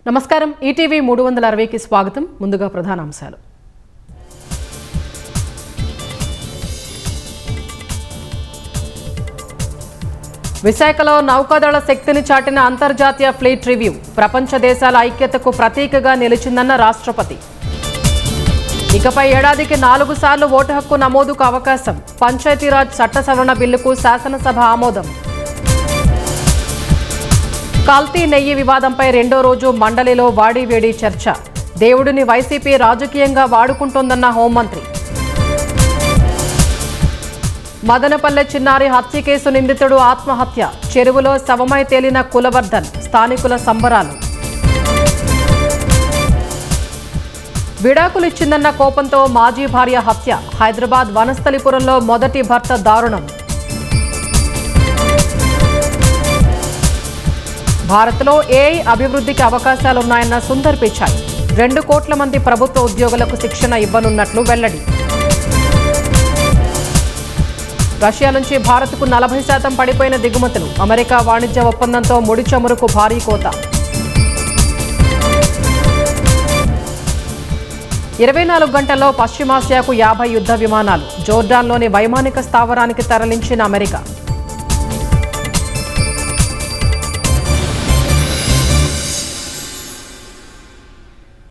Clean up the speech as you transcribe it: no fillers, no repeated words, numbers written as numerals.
నమస్కారం ఈటీవీ 360కి స్వాగతం. ముందుగా ప్రధానాంశాలు. విశాఖలో నౌకాదళ శక్తిని చాటిన అంతర్జాతీయ ఫ్లీట్ రివ్యూ. ప్రపంచ దేశాల ఐక్యతకు ప్రతీకగా నిలిచిందన్న రాష్ట్రపతి. ఇకపై ఏడాదికి 4 సార్లు ఓటు హక్కు నమోదుకు అవకాశం. పంచాయతీరాజ్ చట్ట సవరణ బిల్లుకు శాసనసభ ఆమోదం. కల్తీ నెయ్యి వివాదంపై రెండో రోజు మండలిలో వాడివేడి చర్చ. దేవుడిని వైసీపీ రాజకీయంగా వాడుకుంటోందన్న హోంమంత్రి. మదనపల్లె చిన్నారి హత్య కేసు నిందితుడు ఆత్మహత్య. చెరువులో శవమై తేలిన కులవర్ధన్. స్థానికుల సంబరాలు. విడాకులిచ్చిందన్న కోపంతో మాజీ భార్య హత్య. హైదరాబాద్ వనస్థలిపురంలో మొదటి భర్త దారుణం. భారత్లో ఏఐ అభివృద్ధికి అవకాశాలున్నాయన్న సుందర్ పిచాయ్. 2 కోట్ల మంది ప్రభుత్వ ఉద్యోగులకు శిక్షణ ఇవ్వనున్నట్లు వెల్లడి. రష్యా నుంచి భారత్కు 40% పడిపోయిన దిగుమతులు. అమెరికా వాణిజ్య ఒప్పందంతో ముడి చమురుకు భారీ కోత. 24 గంటల్లో పశ్చిమాసియాకు 50 యుద్ధ విమానాలు. జోర్డాన్లోని వైమానిక స్థావరానికి తరలించిన అమెరికా.